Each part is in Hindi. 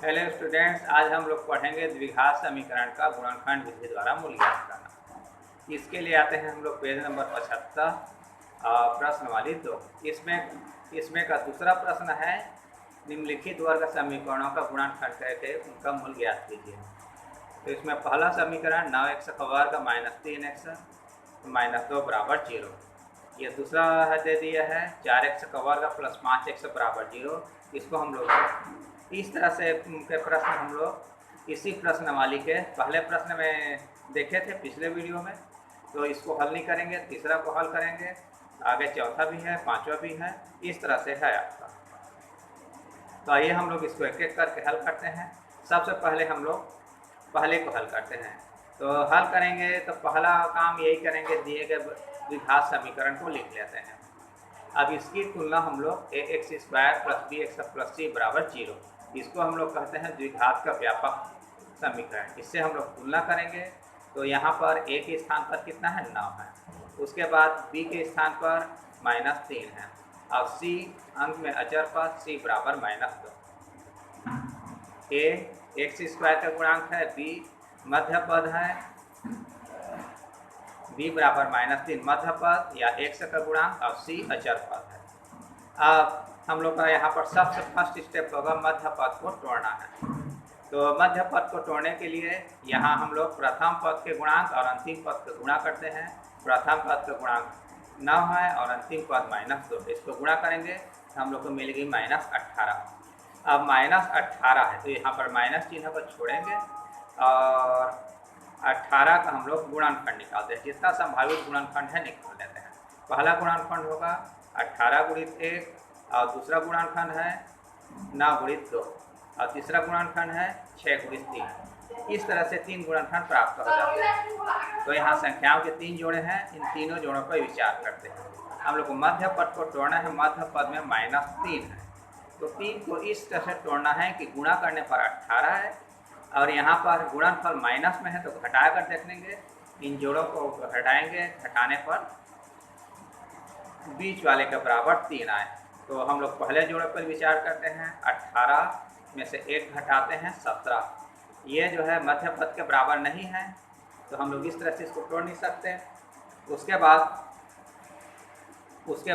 हेलो स्टूडेंट्स, आज हम लोग पढ़ेंगे द्विघात समीकरण का गुणनखंड विधि द्वारा मूल्यांकन करना। इसके लिए आते हैं हम लोग पेज नंबर 75, प्रश्न वाली 2। इसमें का दूसरा प्रश्न है, निम्नलिखित वर्ग समीकरणों का गुणनखंड करके उनका मूल ज्ञात कीजिए। तो इसमें पहला समीकरण 9x का वर्ग -3x -2 बराबर 0। ये दूसरा दे दिया है 4x का वर्ग प्लस 5x बराबर 0। इसको हम लोग इस तरह से के प्रश्न हम लोग इसी प्रश्नवाली के पहले प्रश्न में देखे थे पिछले वीडियो में, तो इसको हल नहीं करेंगे, तीसरा को हल करेंगे, आगे चौथा भी है, पांचवा भी है, इस तरह से है आपका। तो आइए हम लोग इसको एक एक करके हल करते हैं। सबसे पहले हम लोग पहले को हल करते हैं। तो हल करेंगे तो पहला काम यही करेंगे, दिए गए द्विघात समीकरण को लिख लेते हैं। अब इसकी तुलना हम लोग ax square plus bx plus c बराबर 0, इसको हम लोग कहते हैं द्विघात का व्यापक समीकरण। इससे हम लोग तुलना करेंगे तो यहाँ पर a के स्थान पर कितना है, 9 है। उसके बाद b के स्थान पर -3 है और c अंक में अचर पद c बराबर -2। a x स्क्वायर का गुणांक है, b मध्य पद है, b बराबर -3 मध्य पद या x का गुणांक और c अचर पद है। अब हम लोग का यहाँ पर सबसे फर्स्ट स्टेप होगा मध्य पद को तोड़ना है। तो मध्य पद को तोड़ने के लिए यहाँ हम लोग प्रथम पद के गुणांक और अंतिम पद का गुणा करते हैं। प्रथम पद का गुणांक 9 है और अंतिम पद -2, इसको गुणा करेंगे तो हम लोग को मिलेगी -18। अब -18 है तो यहाँ पर माइनस चिन्ह को छोड़ेंगे और 18 का हम लोग गुणनखंड निकालते हैं। जितना संभावित गुणनखंड है निकाल लेते हैं। पहला गुणनखंड होगा 18 गुणित 1 और दूसरा गुणनखंड है 9 गुणित 2 और तीसरा गुणनखंड है 6 गुणित 3। इस तरह से 3 गुणनखंड प्राप्त हो जाते हैं। तो यहाँ संख्याओं के 3 जोड़े हैं, इन तीनों जोड़ों पर विचार करते हैं। हम लोग को मध्य पद को तोड़ना है, मध्य पद में -3 है तो 3 को इस तरह से तोड़ना है कि गुणा करने पर 18 है और यहाँ पर गुणनफल माइनस में है तो घटा कर देख लेंगे। इन जोड़ों को घटाएंगे, घटाने पर बीच वाले के बराबर 3 आए। तो हम लोग पहले जोड़े पर विचार करते हैं, 18 में से 1 घटाते हैं 17। ये जो है मध्य पद के बराबर नहीं है तो हम लोग इस तरह से इसको तोड़ नहीं सकते। उसके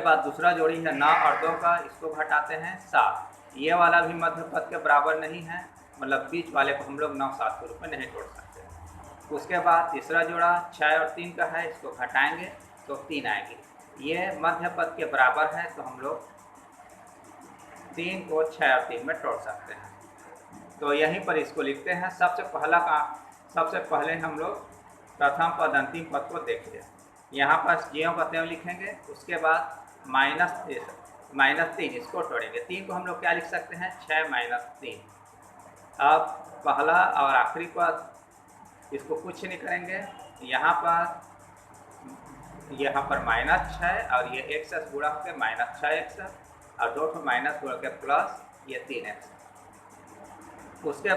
बाद दूसरा जोड़ी है 9 और 2 का, इसको घटाते हैं 7। ये वाला भी मध्य पद के बराबर नहीं है, मतलब बीच वाले को हम लोग 9 7 के रूप में नहीं तोड़ सकते। उसके बाद तीसरा जोड़ा 6 और 3 का है, इसको घटाएंगे तो 3 आएगी। ये मध्य पद के बराबर है तो हम लोग 3 को 6 और 3 में तोड़ सकते हैं। तो यहीं पर इसको लिखते हैं। सबसे पहले हम लोग प्रथम पद अंतिम पद को देखिए। यहाँ पर ज्यों का त्यों लिखेंगे, उसके बाद -3 इसको तोड़ेंगे। 3 को हम लोग क्या लिख सकते हैं, 6 - 3। अब पहला और आखिरी पद इसको कुछ नहीं करेंगे, यहाँ पर -6 और ये x गुणा के -6x और 2 माइनस गुणा के प्लस ये 3x। उसके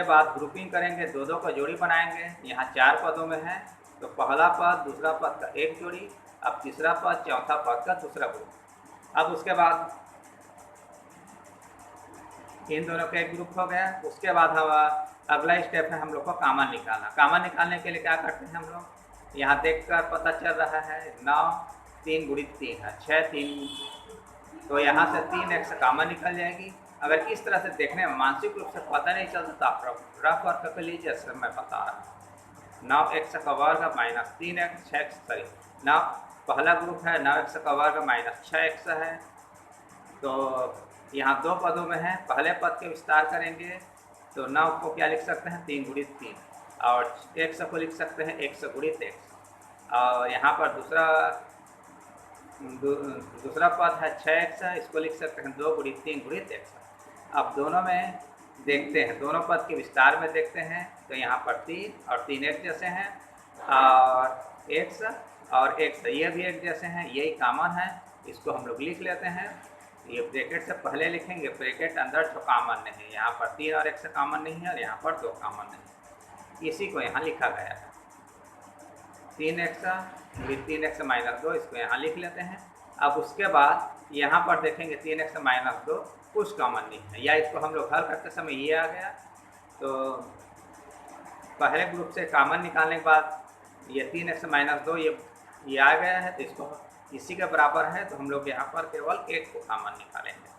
बाद ग्रुपिंग करेंगे, 2 का जोड़ी बनाएंगे। यहाँ 4 पदों में है तो पहला पद दूसरा पद का एक जोड़ी, अब तीसरा पद चौथा पद का दूसरा ग्रुप। अब उसके बाद इन दोनों का एक ग्रुप हो गया। उसके बाद हम अगला स्टेप है हम लोग को कॉमन निकालना। कॉमन निकालने के लिए क्या करते हैं हम लोग, यहाँ देखकर पता चल रहा है 9 3 गुणित 3 है 6 3, तो यहाँ से 3x कॉमन निकल जाएगी। अगर इस तरह से देखने में मानसिक रूप से पता नहीं चलता तो आप रफ वर्क कर लीजिए, जैसे मैं बता रहा हूँ। 9x का वर्ग -3x 6x 9 पहला ग्रुप है, 9x का वर्ग -6x है। तो यहाँ 2 पदों में है, पहले पद के विस्तार करेंगे तो 9 को क्या लिख सकते हैं, 3 गुणित 3 और x को लिख सकते हैं 1 गुणित x। और यहाँ पर दूसरा पद है 6x है, इसको लिख सकते हैं 2 गुणित 3 गुणित x। अब दोनों में देखते हैं, दोनों पद के विस्तार में देखते हैं तो यहाँ पर 3 और 3 एक जैसे हैं और x और x ये भी एक जैसे हैं, यही कॉमन है। इसको हम लोग लिख लेते हैं। ये ब्रैकेट से पहले लिखेंगे, ब्रैकेट अंदर तो कॉमन नहीं है, यहाँ पर 3 और x कॉमन नहीं है और यहाँ पर 2 कॉमन नहीं है, इसी को यहाँ लिखा गया है। 3x -2, इसको यहाँ लिख लेते हैं। अब उसके बाद यहाँ पर देखेंगे 3x माइनस 2 कुछ कॉमन नहीं है, या इसको हम लोग हल करते समय ये आ गया, तो पहले ग्रुप से कॉमन निकालने के बाद ये 3x माइनस 2 ये आ गया है, तो इसको इसी के बराबर है, तो हम लोग यहाँ पर केवल एक को कॉमन निकालेंगे।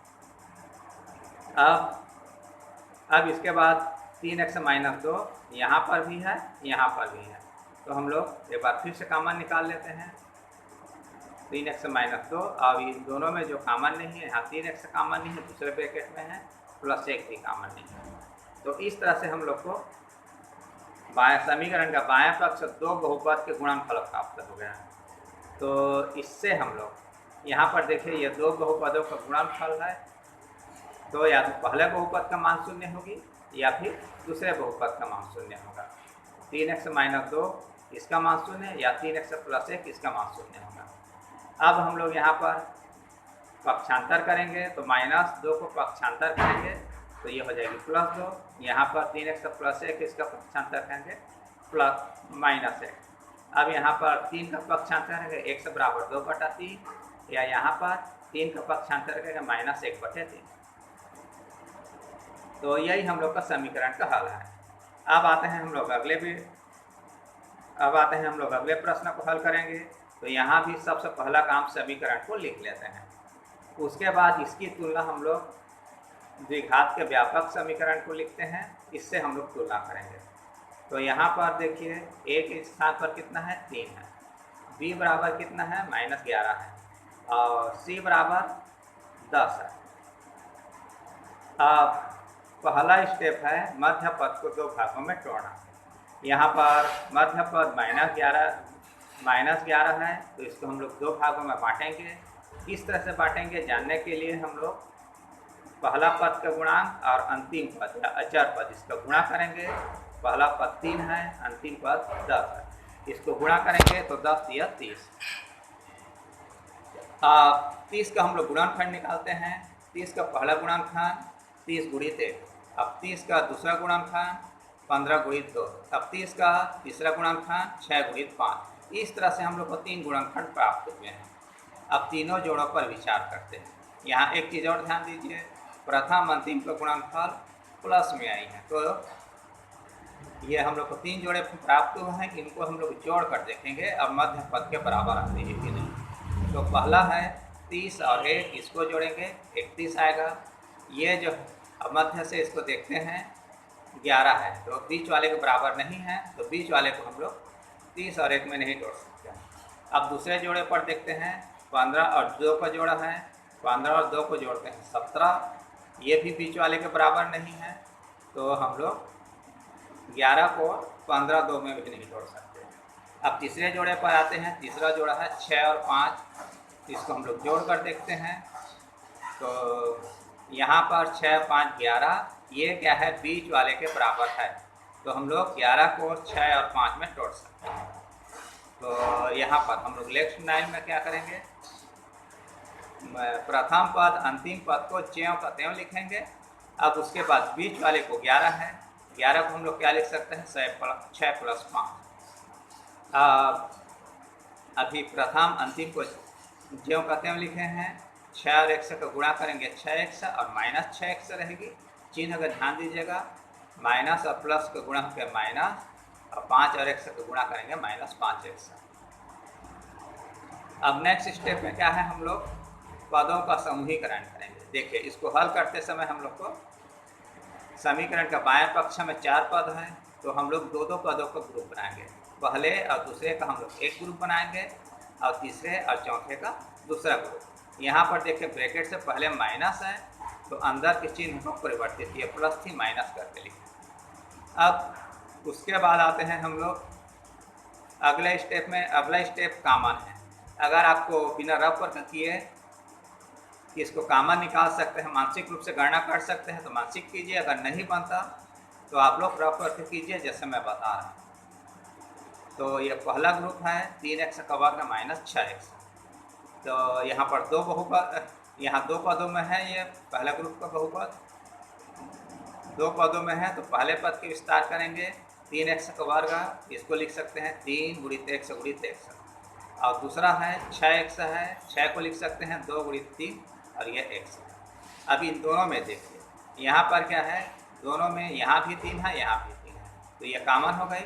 अब इसके बाद 3x माइनस 2 यहाँ पर भी है, यहाँ पर भी है, तो हम लोग एक बार फिर से कॉमन निकाल लेते हैं। 3x माइनस 2, अब इन दोनों में जो कॉमन नहीं है, यहाँ 3x कॉमन नहीं है, दूसरे ब्रैकेट में है, प्लस 1 भी कॉमन नहीं है। तो इस तरह से हम लोग को बाएं समीकरण का बाएं पक्ष दो बहुपद के गुणनफल प्राप्त हो गया। तो इससे हम लोग यहाँ पर देखिए ये दो बहुपदों का गुणनफल है, तो या तो पहले बहुपद का मान शून्य होगी या फिर दूसरे बहुपद का मान शून्य होगा। 3x माइनस 2 इसका मान शून्य या 3x प्लस 1 इसका मान शून्य होगा। अब हम लोग यहाँ पर पक्षांतर करेंगे, तो माइनस 2 को पक्षांतर करेंगे तो ये हो जाएगी प्लस 2। यहाँ पर 3x प्लस 1 इसका पक्षांतर करेंगे प्लस माइनस 1। अब यहाँ पर 3 का पक्षांतर करेंगे 1 से बराबर 2/3, या यहाँ पर 3 का पक्षांतर करेंगे माइनस 1/3। तो यही हम लोग का समीकरण का हल है। अब आते हैं हम लोग अगले प्रश्न को हल करेंगे। तो यहाँ भी सबसे पहला काम समीकरण को लिख लेते हैं, उसके बाद इसकी तुलना हम लोग द्विघात के व्यापक समीकरण को लिखते हैं, इससे हम लोग तुलना करेंगे। तो यहाँ पर देखिए a के स्थान पर कितना है 3 है, b बराबर कितना है -11 है, और c बराबर 10 है। अब पहला स्टेप है मध्य पद को दो भागों में तोड़ना। यहाँ पर मध्य पद -11 है, तो इसको हम लोग दो भागों में बांटेंगे। किस तरह से बांटेंगे जानने के लिए हम लोग पहला पद का गुणांक और अंतिम पद या अचर पद इसका गुणा करेंगे। पहला पद 3 है, अंतिम पद 10 है, इसको गुणा करेंगे तो 10 या 30। 30 का हम लोग गुणनखंड निकालते हैं। 30 का पहला गुणनखंड 30 गुणित 1, अब 30 का दूसरा गुणनखंड 15 गुणित 2, अब 30 का तीसरा गुणनखंड 6 गुणित 5। इस तरह से हम लोग को 3 गुणनखंड प्राप्त हुए हैं। अब तीनों जोड़ों पर विचार करते हैं। यहाँ एक चीज़ और ध्यान दीजिए, प्रथम अंतिम का गुणनफल प्लस में आई है, तो ये हम लोग को 3 जोड़े प्राप्त हुए हैं, इनको हम लोग जोड़ कर देखेंगे अब मध्य पद के बराबर आते हैं कि नहीं। तो पहला है 30 और 1, इसको जोड़ेंगे 31 आएगा। ये जो अब मध्य से इसको देखते हैं 11 है, तो बीच वाले के बराबर नहीं है, तो बीच वाले को हम लोग 30 और 1 में नहीं जोड़ सकते। अब दूसरे जोड़े पर देखते हैं, 15 और 2 का जोड़ा है, 15 और 2 को जोड़ते हैं 17, ये भी बीच वाले के बराबर नहीं है, तो हम लोग 11 को 15 2 में भी नहीं जोड़ सकते। अब तीसरे जोड़े पर आते हैं, तीसरा जोड़ा है 6 और 5, इसको हम लोग जोड़ कर देखते हैं। तो यहाँ पर 6 5 11, ये क्या है बीच वाले के बराबर है, तो हम लोग 11 को 6 और 5 में तोड़ सकते हैं। तो यहाँ पर हम लोग नेक्स्ट लाइन में क्या करेंगे, प्रथम पद अंतिम पद को ज्यों का त्यों लिखेंगे। अब उसके बाद बीच वाले को 11 है, 11 को हम लोग क्या लिख सकते हैं 6 + 5। अभी प्रथम अंतिम को ज्यों का त्यों लिखे हैं। 6 और 1 से का गुणा करेंगे 6x और -6x रहेगी। चिन्ह अगर ध्यान दीजिएगा, माइनस और प्लस का गुणा होकर माइनस, और 5 और 1 से का गुणा करेंगे -5x। अब नेक्स्ट स्टेप में क्या है, हम लोग पदों का समूहीकरण करेंगे। देखिए इसको हल करते समय हम लोग को समीकरण का बाएं पक्ष में 4 पद हैं, तो हम लोग दो पदों का ग्रुप बनाएंगे। पहले और दूसरे का हम लोग एक ग्रुप बनाएंगे, और तीसरे और चौथे का दूसरा ग्रुप। यहाँ पर देखिए ब्रैकेट से पहले माइनस है, तो अंदर के चिन्ह को परिवर्तित किए, प्लस थी माइनस करके लिखे। अब उसके बाद आते हैं हम लोग अगले स्टेप में। अगला स्टेप कॉमन है। अगर आपको बिना रफ वर्क किए कि इसको कॉमन निकाल सकते हैं, मानसिक रूप से गणना कर सकते हैं तो मानसिक कीजिए, अगर नहीं बनता तो आप लोग रफ वर्क कीजिए जैसे मैं बता रहा हूँ। तो ये पहला ग्रुप है 3x का वर्ग -6x। तो यहाँ पर दो बहुपद, यहाँ दो पदों में है, ये पहला ग्रुप का बहुपद दो पदों में है, तो पहले पद के विस्तार करेंगे। 3x का वर्ग, इसको लिख सकते हैं 3 × x × x। और दूसरा है 6x है, 6 को लिख सकते हैं 2 गुणित 3 और ये x है। अब इन दोनों में देखिए, यहाँ पर क्या है, दोनों में यहाँ भी 3 है, यहाँ भी 3 है, तो ये कॉमन हो गई।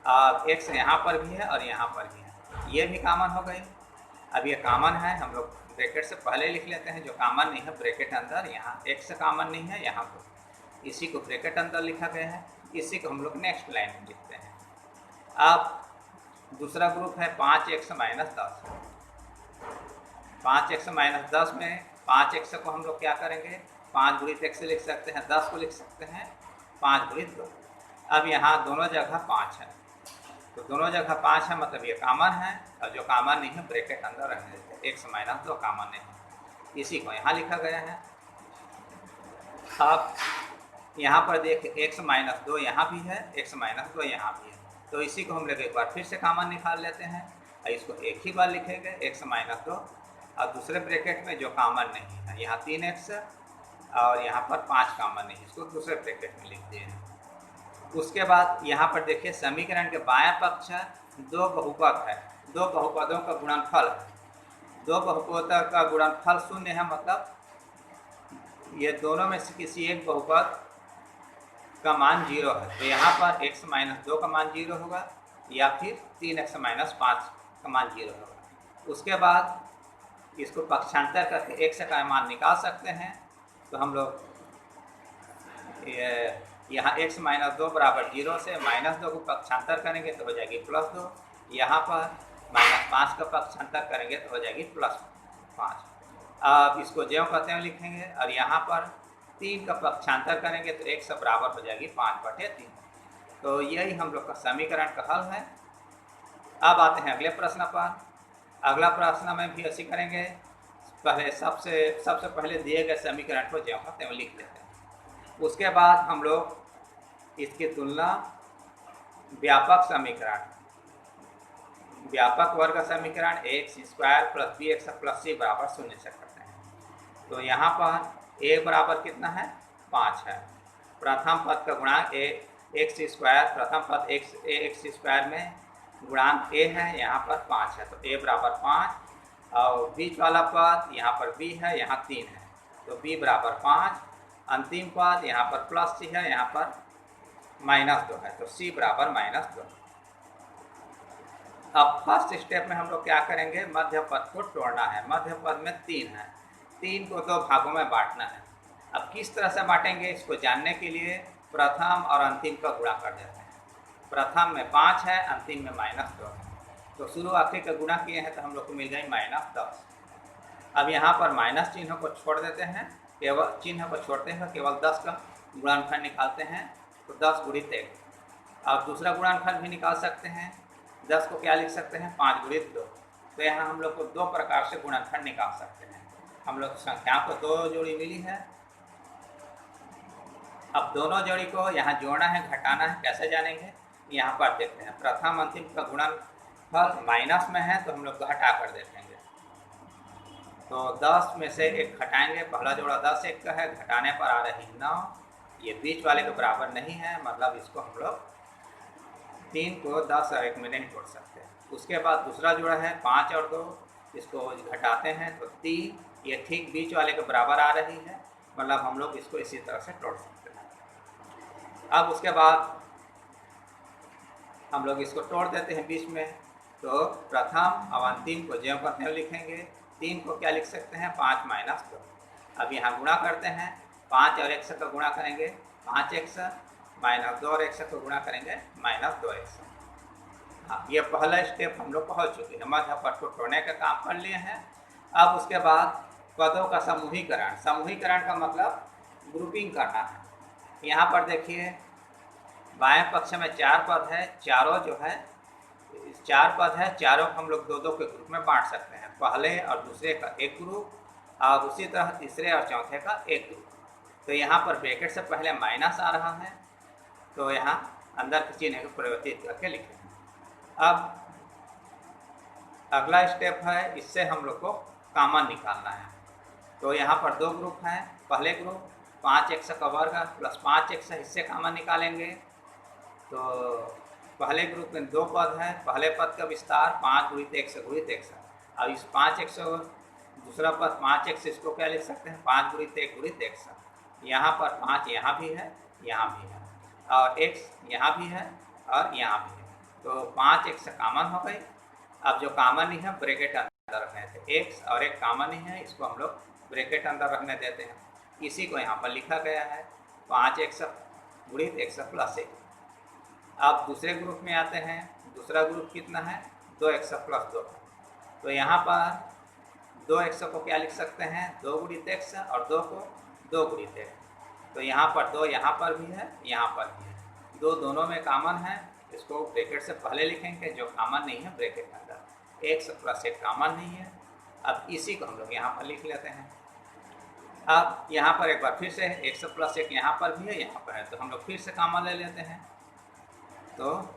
अब x यहाँ पर भी है और यहाँ पर भी है, ये भी कॉमन हो गई। अब ये कॉमन है, हम लोग ब्रैकेट से पहले लिख लेते हैं, जो कॉमन नहीं है ब्रैकेट अंदर, यहाँ x कॉमन नहीं है यहाँ पर, इसी को ब्रैकेट अंदर लिखा गया है, इसी को हम लोग नेक्स्ट लाइन में लिखते हैं। अब दूसरा ग्रुप है 5x माइनस 10। 5x माइनस 10 में 5x को हम लोग क्या करेंगे, 5 गुणित x लिख सकते हैं, 10 को लिख सकते हैं 5 गुणित 2। अब यहाँ दोनों जगह 5 है, तो दोनों जगह 5 है, मतलब ये कॉमन है, और जो कॉमन नहीं है ब्रैकेट अंदर रहने देते हैं। x माइनस 2 कॉमन नहीं है, इसी को यहाँ लिखा गया है। अब यहाँ पर देखिए x माइनस 2 यहाँ भी है, x माइनस 2 यहाँ भी है, तो इसी को हम लोग एक बार फिर से कॉमन निकाल लेते हैं और इसको एक ही बार लिखेंगे x माइनस 2, और दूसरे ब्रैकेट में जो कॉमन नहीं है, यहाँ 3x और यहाँ पर 5 कॉमन नहीं, इसको दूसरे ब्रैकेट में लिख दिए हैं। उसके बाद यहाँ पर देखिए समीकरण के बायां पक्ष दो बहुपद है, दो बहुपदों का गुणनफल है, दो बहुपदों का गुणनफल 0 है, मतलब ये दोनों में से किसी एक बहुपद का मान 0 है, तो यहाँ पर x माइनस 2 का मान 0 होगा या फिर 3x माइनस 5 का मान 0 होगा। उसके बाद इसको पक्षांतर करके x का मान निकाल सकते हैं, तो हम लोग यहाँ x माइनस 2 बराबर 0 से माइनस 2 को पक्षांतर करेंगे तो हो जाएगी प्लस 2, यहाँ पर माइनस 5 का पक्षांतर करेंगे तो हो जाएगी प्लस 5। अब इसको ज्यों कहते हैं लिखेंगे, और यहाँ पर 3 का पक्षांतर करेंगे तो x बराबर हो जाएगी 5/3। तो यही हम लोग का समीकरण का हल है। अब आते हैं अगले प्रश्न पर। अगला प्रश्न में भी ऐसे करेंगे, पहले सबसे पहले दिए गए समीकरण को ज्यों का त्यों लिख लेते हैं। उसके बाद हम लोग इसकी तुलना व्यापक समीकरण, व्यापक वर्ग समीकरण ax² + bx + c बराबर 0 से करते हैं। तो यहाँ पर a बराबर कितना है, 5 है। प्रथम पद का गुणांक x², प्रथम पद ax² में गुणांक a है, यहाँ पर 5 है, तो a बराबर 5, और बीच वाला पद यहाँ पर b है, यहाँ 3 है, तो b बराबर 5। अंतिम पद यहाँ पर प्लस c है, यहाँ पर -2 है, तो c बराबर -2। अब फर्स्ट स्टेप में हम लोग क्या करेंगे, मध्य पद को तोड़ना है। मध्य पद में 3 है, 3 को 2 भागों में बांटना है। अब किस तरह से बांटेंगे, इसको जानने के लिए प्रथम और अंतिम का गुणा कर देते हैं। प्रथम में 5 है, अंतिम में -2 है, तो शुरू आखिर का गुणा किए हैं तो हम लोग को मिल गई -10। अब यहाँ पर माइनस चिन्ह को छोड़ देते हैं, केवल चिन्ह को छोड़ते हैं, केवल 10 का गुणनफल निकालते हैं, तो 10 गुणित 1। अब दूसरा गुणनफल भी निकाल सकते हैं, 10 को क्या लिख सकते हैं, 5 गुणित 2। तो यहाँ हम लोग को 2 प्रकार से गुणनफल निकाल सकते हैं। हम लोग संख्या को 2 जोड़ी मिली है, अब दोनों जोड़ी को यहाँ जोड़ना है, घटाना है, कैसे जानेंगे, यहाँ पर देखते हैं। प्रथम अंतिम का गुणनफल माइनस में है, तो हम लोग घटा कर देखेंगे, तो 10 में से 1 घटाएंगे, पहला जोड़ा 10 1 का है, घटाने पर आ रही 9, ये बीच वाले के बराबर नहीं है, मतलब इसको हम लोग 3 को 10 और 1 में नहीं तोड़ सकते। उसके बाद दूसरा जोड़ा है 5 और 2, इसको घटाते हैं तो 3, ये ठीक बीच वाले के बराबर आ रही है, मतलब हम लोग इसको इसी तरह से तोड़ सकते हैं। अब उसके बाद हम लोग इसको तोड़ देते हैं बीच में, तो प्रथम और अंतिम को ज्यों का त्यों लिखेंगे। 3 को क्या लिख सकते हैं, 5 - 2। अब यहाँ गुणा करते हैं, 5 और x का गुणा करेंगे 5x, -2 और x को गुणा करेंगे -2x। हाँ, ये पहला स्टेप हम लोग पहुँच चुके हैं, मध्य पद को तोड़ने का काम कर लिए हैं। अब उसके बाद पदों का समूहीकरण, समूहीकरण का मतलब ग्रुपिंग करना है। यहाँ पर देखिए बाएं पक्ष में 4 पद है, चारों जो है 4 पद है, चारों को हम लोग 2-2 के ग्रुप में बांट सकते हैं, पहले और दूसरे का एक ग्रुप, और उसी तरह तीसरे और चौथे का एक ग्रुप। तो यहाँ पर ब्रैकेट से पहले माइनस आ रहा है, तो यहाँ अंदर के चिन्ह को परिवर्तित करके लिखें। अब अगला स्टेप है, इससे हम लोग को कॉमन निकालना है। तो यहाँ पर 2 ग्रुप हैं, पहले ग्रुप 5x का वर्ग + 5x, इससे कॉमन निकालेंगे, तो पहले ग्रुप में 2 पद है, पहले पद का विस्तार 5 गुणित x गुणित x है। अब इस 5x दूसरा पद 5x, इसको क्या लिख सकते हैं 5 गुणित 1 गुणित x है। यहाँ पर 5 यहाँ भी है, यहाँ भी है, और x यहाँ भी है और यहाँ भी है, तो 5x कॉमन हो गई। अब जो कॉमन ही है ब्रैकेट अंदर रखने थे, x और एक कॉमन ही है, इसको हम लोग ब्रैकेट अंदर रखने देते हैं। इसी को यहाँ पर लिखा गया है 5x गुणित x प्लस 1। अब दूसरे ग्रुप में आते हैं, दूसरा ग्रुप कितना है 2x प्लस 2। तो यहाँ पर 2x को क्या लिख सकते हैं 2 गुणित x और 2 को 2 गुणित 1। तो यहाँ पर 2 यहाँ पर भी है, यहाँ पर भी है, 2 दोनों में कॉमन है, इसको ब्रैकेट से पहले लिखेंगे, जो कॉमन नहीं है ब्रैकेट के अंदर, x प्लस 1 कॉमन नहीं है। अब इसी को हम लोग यहाँ पर लिख लेते हैं। अब यहाँ पर एक बार फिर से x प्लस 1 यहाँ पर भी है, यहाँ पर है, तो हम लोग फिर से कॉमन ले लेते हैं। तो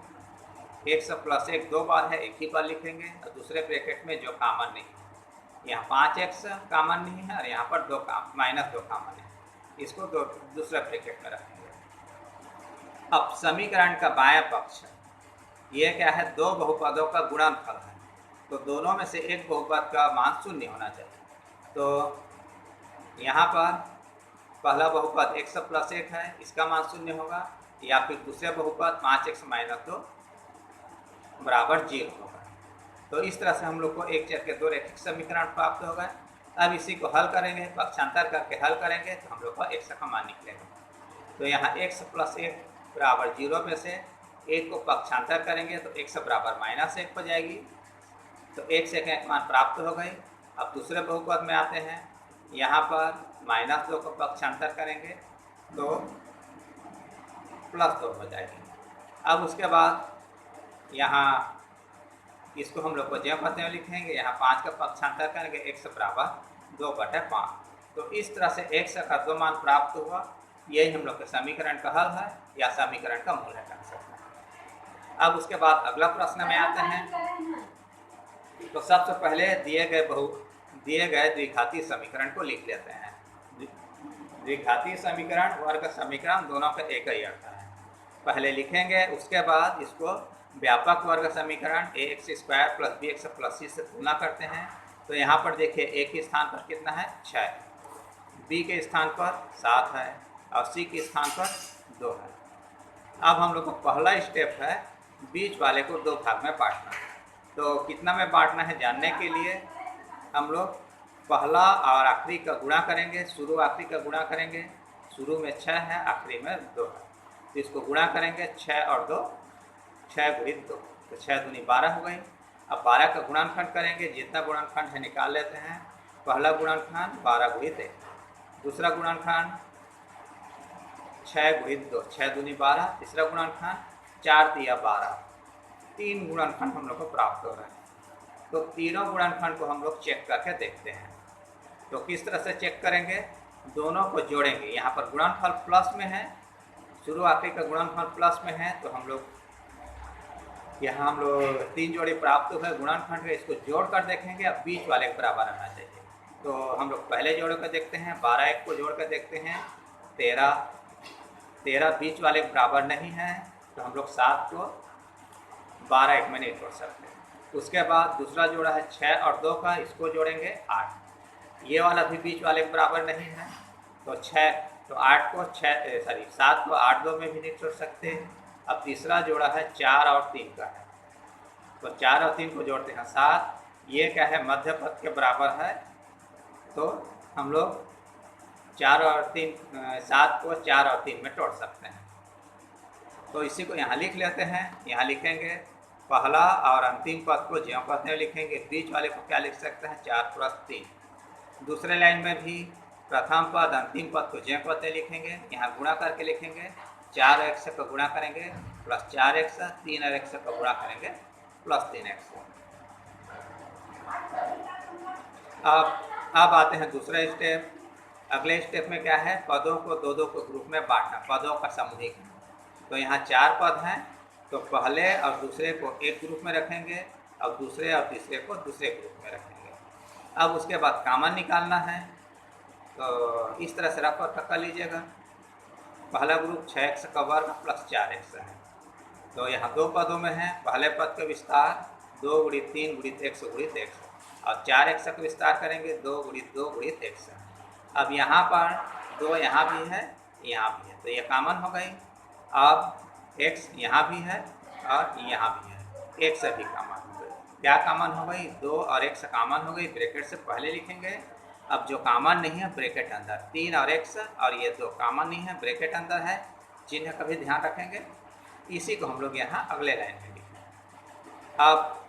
x प्लस 1 2 बार है, एक ही बार लिखेंगे, और दूसरे ब्रैकेट में जो कॉमन नहीं है, यहाँ 5x कॉमन नहीं है और यहाँ पर -2 कॉमन है, इसको दूसरा ब्रैकेट में रखेंगे। अब समीकरण का बायां पक्ष ये क्या है 2 बहुपदों का गुणनफल है, तो दोनों में से एक बहुपद का मान 0 होना चाहिए। तो यहाँ पर पहला बहुपद x प्लस 1 है, इसका मान 0 होगा, या फिर दूसरे बहुपद 5x माइनस 2 बराबर 0 होगा। तो इस तरह से हम लोग को एक चर के 2 रैखिक समीकरण प्राप्त होगा। अब इसी को हल करेंगे, पक्षांतर करके हल करेंगे, तो हम लोग का x का मान निकलेगा। तो यहाँ x प्लस 1 बराबर 0 में से 1 को पक्षांतर करेंगे तो x बराबर -1 हो जाएगी, तो x का मान प्राप्त हो गई। अब दूसरे बहुपद में आते हैं, यहाँ पर -2 को पक्षांतर करेंगे तो +2 हो जाएगी। अब उसके बाद यहाँ इसको हम लोग को ज्यों पते में लिखेंगे, यहाँ 5 का पक्षांतर करेंगे, x बराबर 2/5। तो इस तरह से x का 2 मान प्राप्त हुआ। यही हम लोग के समीकरण का हल है या समीकरण का मूल है कह सकते हैं। अब उसके बाद अगला प्रश्न में आते हैं। तो सबसे पहले दिए गए द्विघातीय समीकरण को लिख लेते हैं। द्विघातीय समीकरण वर्ग समीकरण दोनों का एक ही अर्थ है, पहले लिखेंगे, उसके बाद इसको व्यापक वर्ग समीकरण ax² + bx + c से तुलना करते हैं। तो यहाँ पर देखिए a के स्थान पर कितना है 6, b के स्थान पर 7 है और c के स्थान पर 2 है। अब हम लोग का पहला स्टेप है बीच वाले को 2 भाग में बांटना। तो कितना में बांटना है जानने के लिए हम लोग पहला और आखिरी का गुणा करेंगे, शुरू आखिरी का गुणा करेंगे। शुरू में 6 है, आखिरी में 2 है, तो इसको गुणा करेंगे 6 और 2, 6 गुणित 2, तो 6 दूनी 12 हो गई। अब 12 का गुणनखंड करेंगे, जितना गुणनखंड है निकाल लेते हैं। पहला गुणनखंड 12 गुणित 1, दूसरा गुणनखंड 6 गुणित 2, 6 दूनी 12, तीसरा गुणनखंड 4 तिया 12, 3 गुणनखंड हम लोग को प्राप्त हो रहा है। तो तीनों गुणनखंड को हम लोग चेक करके देखते हैं। तो किस तरह से चेक करेंगे, दोनों को जोड़ेंगे। यहाँ पर गुणनफल प्लस में है, शुरू आखिरी का गुणनफल प्लस में है, तो हम लोग 3 जोड़ी प्राप्त हुए गुणनखंड है, इसको जोड़ कर देखेंगे। अब बीच वाले के बराबर आना चाहिए, तो हम लोग पहले जोड़ कर देखते हैं, 12 1 को जोड़ कर देखते हैं, 13 बीच वाले के बराबर नहीं है, तो हम लोग 7 को 12 1 में नहीं जोड़ सकते। उसके बाद दूसरा जोड़ा है 6 और 2 का, इसको जोड़ेंगे 8, ये वाला भी बीच वाले के बराबर नहीं है, तो 7 को 8 2 में भी नहीं जोड़ सकते। अब तीसरा जोड़ा है 4 और 3 का है, तो 4 और 3 को जोड़ते हैं 7, ये क्या है मध्य पद के बराबर है, तो हम लोग 7 को 4 और 3 में तोड़ सकते हैं। तो इसी को यहाँ लिख लेते हैं। यहाँ लिखेंगे पहला और अंतिम पद को ज्यों पद में लिखेंगे, बीच वाले को क्या लिख सकते हैं 4 + 3। दूसरे लाइन में भी प्रथम पद अंतिम पद को ज्यों पद में लिखेंगे, यहाँ गुणा करके लिखेंगे, 4x का गुणा करेंगे +4x, 3x का गुणा करेंगे +3x। अब आते हैं दूसरा स्टेप। अगले स्टेप में क्या है, पदों को 2-2 को ग्रुप में बांटना, पदों का समूहीकरण। तो यहाँ 4 पद हैं, तो पहले और दूसरे को एक ग्रुप में रखेंगे और दूसरे और तीसरे को दूसरे ग्रुप में रखेंगे। अब उसके बाद कॉमन निकालना है, तो इस तरह से रफ कर लीजिएगा। पहला ग्रुप 6x का वर्ग + 4x है, तो यहाँ दो पदों में है, पहले पद का विस्तार 2 गुणित 3 गुणित 100 गुणित 100 और 4x का विस्तार करेंगे 2 गुणित 2 गुणित 100। अब यहाँ पर 2 यहाँ भी है, यहाँ भी है, तो ये कॉमन हो गई। अब x यहाँ भी है और यहाँ भी है, 1 से भी कॉमन हो गई। क्या कॉमन हो गई? 2 और 1 से कॉमन हो गई, ब्रैकेट से पहले लिखेंगे। अब जो कॉमन नहीं है ब्रैकेट अंदर, 3 और x और ये 2 कॉमन नहीं है, ब्रैकेट अंदर है, चिन्ह का भी ध्यान रखेंगे। इसी को हम लोग यहाँ अगले लाइन में लिखें। अब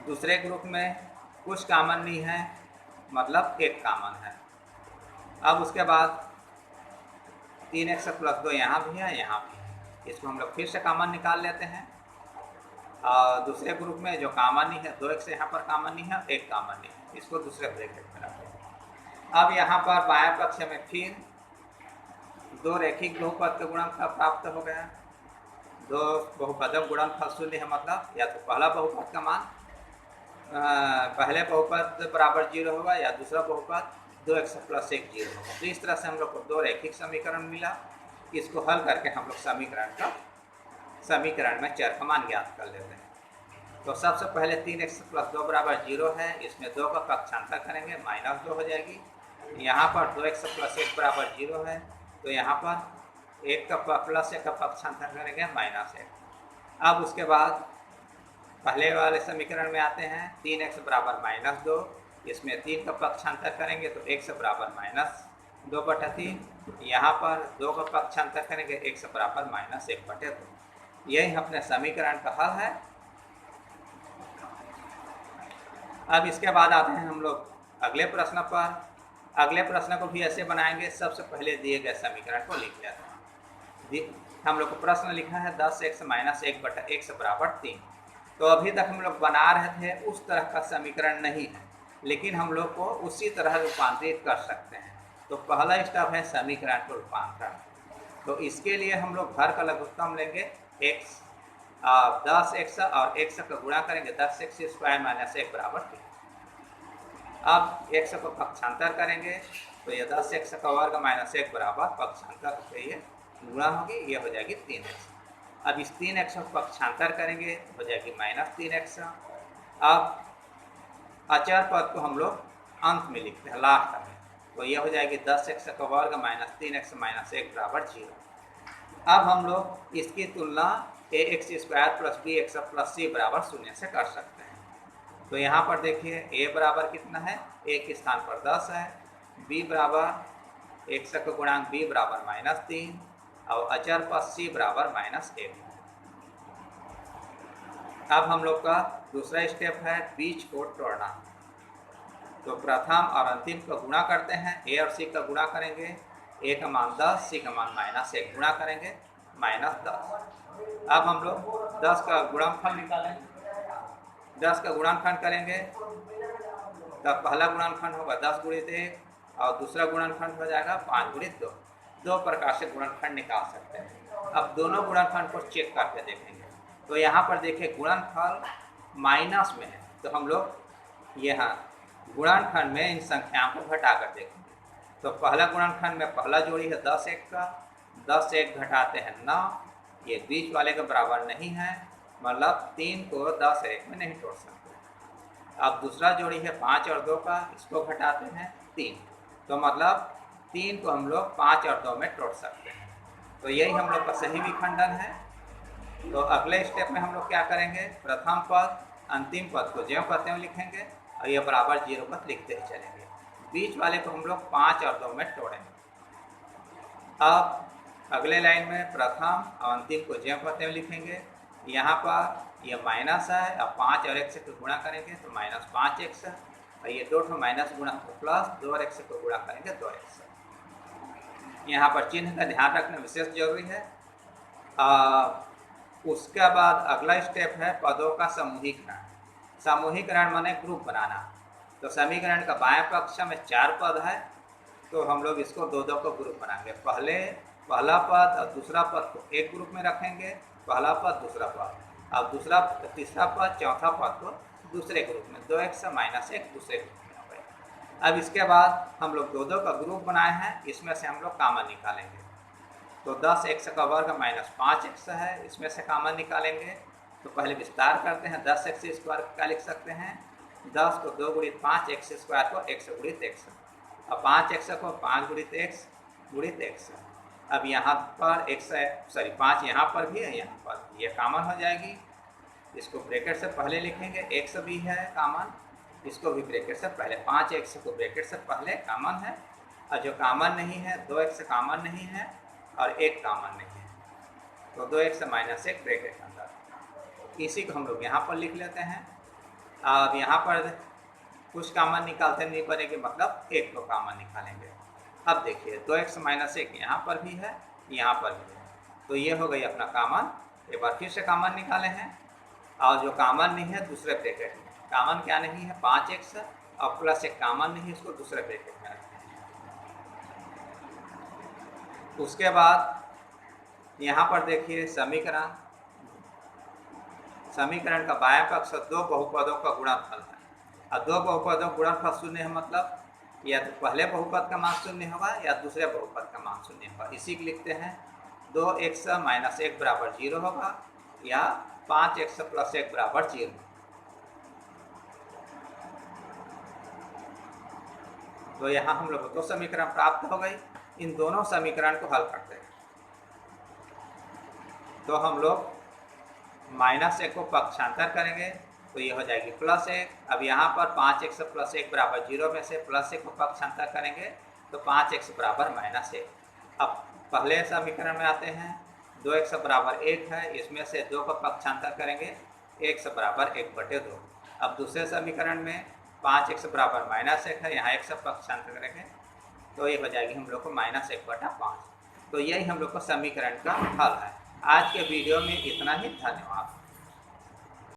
दूसरे ग्रुप में कुछ कॉमन नहीं है, मतलब एक कॉमन है। अब उसके बाद 3x प्लस 2 यहाँ भी है, यहाँ भी है, इसको हम लोग फिर से कॉमन निकाल लेते हैं। और दूसरे ग्रुप में जो कॉमन नहीं है, 2x यहाँ पर कॉमन नहीं है, एक कॉमन नहीं है, इसको दूसरे ब्रैकेट में रखें। अब यहाँ पर बाएं पक्ष में फिर 2 रैखिक बहुपद का गुणनफल प्राप्त हो गया। 2 बहुपदों गुणनफल शून्य है, मतलब या तो पहला बहुपद का मान पहले बहुपद बराबर 0 होगा या दूसरा बहुपद 2x प्लस 1 0 होगा। तो इस तरह से हम लोग को 2 रैखिक समीकरण मिला। इसको हल करके हम लोग समीकरण में चर का मान ज्ञात कर लेते हैं। तो सबसे पहले 3x प्लस 2 बराबर 0 है, इसमें 2 का पक्षांतर करेंगे, -2 हो जाएगी। यहाँ पर 2x प्लस 1 बराबर 0 है, तो यहाँ पर 1 का प्लस 1 का पक्षांतर करेंगे, -1। अब उसके बाद पहले वाले समीकरण में आते हैं, 3x बराबर -2, इसमें 3 का पक्षांतर करेंगे तो x बराबर -2/3। यहाँ पर 2 का पक्षांतर करेंगे, x बराबर -1/2। यही अपने समीकरण का हल है। अब इसके बाद आते हैं हम लोग अगले प्रश्न पर। अगले प्रश्न को भी ऐसे बनाएंगे, सबसे पहले दिए गए समीकरण को लिख लेते हैं। हम लोग को प्रश्न लिखा है 10x - 1/x बराबर 3। तो अभी तक हम लोग बना रहे थे उस तरह का समीकरण नहीं है, लेकिन हम लोग को उसी तरह रूपांतरित कर सकते हैं। तो पहला स्टेप है समीकरण को रूपांतरण। तो इसके लिए हम लोग घर का लघुत्तम लेंगे x, 10x और x का गुणा करेंगे, 10x² - 1 बराबर 3। अब x को पक्षांतर करेंगे तो ये 10x का वर्ग -1 बराबर पक्षांतर से ये गुणा होगी, ये हो जाएगी 3x। अब इस 3x को पक्षांतर करेंगे, हो जाएगी -3x। अब अचर पद को हम लोग अंत में लिखते हैं, लास्ट में, तो ये हो जाएगी 10x का वर्ग -3x - 1 बराबर 0। अब हम लोग इसकी तुलना ax² + bx + c बराबर 0 से कर सकते हैं। तो यहाँ पर देखिए a बराबर कितना है, a के स्थान पर 10 है, b बराबर x का गुणांक b बराबर -3 और अचर पद c बराबर -1। अब हम लोग का दूसरा स्टेप है बीच को तोड़ना। तो प्रथम और अंतिम का गुणा करते हैं, a और c का गुणा करेंगे, a का मान 10, c का मान -1, गुणा करेंगे -10। अब हम लोग 10 का गुणनफल निकालेंगे, 10 का गुणनखंड करेंगे, तब पहला गुणनखंड होगा 10 गुणित 1 और दूसरा गुणनखंड हो जाएगा 5 गुणित 2। दो प्रकार से गुणनखंड निकाल सकते हैं। अब दोनों गुणनखंड को चेक करके देखेंगे। तो यहाँ पर देखिए गुणनफल माइनस में है, तो हम लोग यहाँ गुणनखंड में इन संख्याओं को घटा कर देखेंगे। तो पहला गुणनखंड में पहला जोड़ी है 10 1 का, 10 1 घटाते हैं 9, ये बीच वाले के बराबर नहीं है, मतलब 3 को 10 और 1 में नहीं तोड़ सकते। अब दूसरा जोड़ी है 5 और 2 का, इसको घटाते हैं 3, तो मतलब 3 को हम लोग 5 और 2 में तोड़ सकते हैं। तो यही हम लोग का सही विखंडन है। तो अगले स्टेप में हम लोग क्या करेंगे, प्रथम पद अंतिम पद को ज्यों का त्यों लिखेंगे और ये बराबर 0 पद लिखते ही चलेंगे। बीच वाले को हम लोग 5 और 2 में तोड़ेंगे। अब अगले लाइन में प्रथम और अंतिम को ज्यों का त्यों लिखेंगे। यहाँ पर ये माइनस है, अब 5 और 1 को गुणा करेंगे तो -5x है, और ये 2 माइनस गुणा तो प्लस 2 और 1 को गुणा करेंगे 2x। यहाँ पर चिन्ह का ध्यान रखना विशेष जरूरी है। उसके बाद अगला स्टेप है पदों का समूहीकरण। समूहीकरण माने ग्रुप बनाना। तो समीकरण का बाएं पक्ष में 4 पद है, तो हम लोग इसको 2-2 को ग्रुप बनाएंगे। पहला पद और दूसरा पद को एक ग्रुप में रखेंगे, पहला पद दूसरा पद, अब तीसरा पद चौथा पद को दूसरे ग्रुप में, 2x -1 दूसरे ग्रुप में हो गए। अब इसके बाद हम लोग 2-2 का ग्रुप बनाए हैं, इसमें से हम लोग कॉमन निकालेंगे। तो 10x का वर्ग माइनस 5x है, इसमें से कॉमन निकालेंगे। तो पहले विस्तार करते हैं। 10x स्क्वायर क्या लिख सकते हैं, 10 को 2 गुणित 5, x स्क्वायर को x गुणित x, और 5x को 5 गुणित x गुणित x। अब यहाँ पर x है, सॉरी 5 यहाँ पर भी है, यहाँ पर ये कॉमन हो जाएगी। इसको ब्रैकेट से पहले लिखेंगे, x भी है कॉमन, इसको भी ब्रैकेट से पहले, 5x को ब्रैकेट से पहले कॉमन है, और जो कॉमन नहीं है 2x कॉमन नहीं है और 1 कॉमन नहीं है, तो 2x माइनस 1 ब्रैकेट के अंदर। इसी को हम लोग यहाँ पर लिख लेते हैं। अब यहाँ पर कुछ कॉमन निकालते नहीं पड़ेगी, मतलब 1 को कॉमन निकालेंगे। अब देखिए 2x माइनस 1 यहाँ पर भी है, यहाँ पर भी है, तो ये हो गई अपना कॉमन। एक बार फिर से कॉमन निकाले हैं, और जो कॉमन नहीं है दूसरे ब्रैकेट में, कॉमन क्या नहीं है 5x, और प्लस 1 कॉमन नहीं है, इसको दूसरे ब्रैकेट में रखते हैं। उसके बाद यहाँ पर देखिए समीकरण का बायां पक्ष दो बहुपदों का गुणनफल है, और दो बहुपदों का गुणनफल शून्य है, मतलब या तो पहले बहुपद का मान शून्य होगा या दूसरे बहुपद का मान शून्य होगा। इसी को लिखते हैं 2x माइनस 1 बराबर 0 होगा, या 5x प्लस 1 बराबर 0। तो यहाँ हम लोग दो समीकरण प्राप्त हो गई। इन दोनों समीकरण को हल करते हैं, तो हम लोग माइनस 1 को पक्षांतर करेंगे, तो ये हो जाएगी प्लस 1। अब यहाँ पर 5x प्लस 1 बराबर 0 में से प्लस 1 को पक्षांतर करेंगे, तो 5x बराबर माइनस 1। अब पहले समीकरण में आते हैं, 2x बराबर 1 है, इसमें से 2 को पक्षांतर करेंगे, x बराबर 1/2। अब दूसरे समीकरण में 5x बराबर माइनस 1 है, यहाँ 1 से पक्षांतर करेंगे, तो ये हो जाएगी हम लोग को माइनस 1/5। तो यही हम लोग को समीकरण का हल है। आज के वीडियो में इतना ही, धन्यवाद।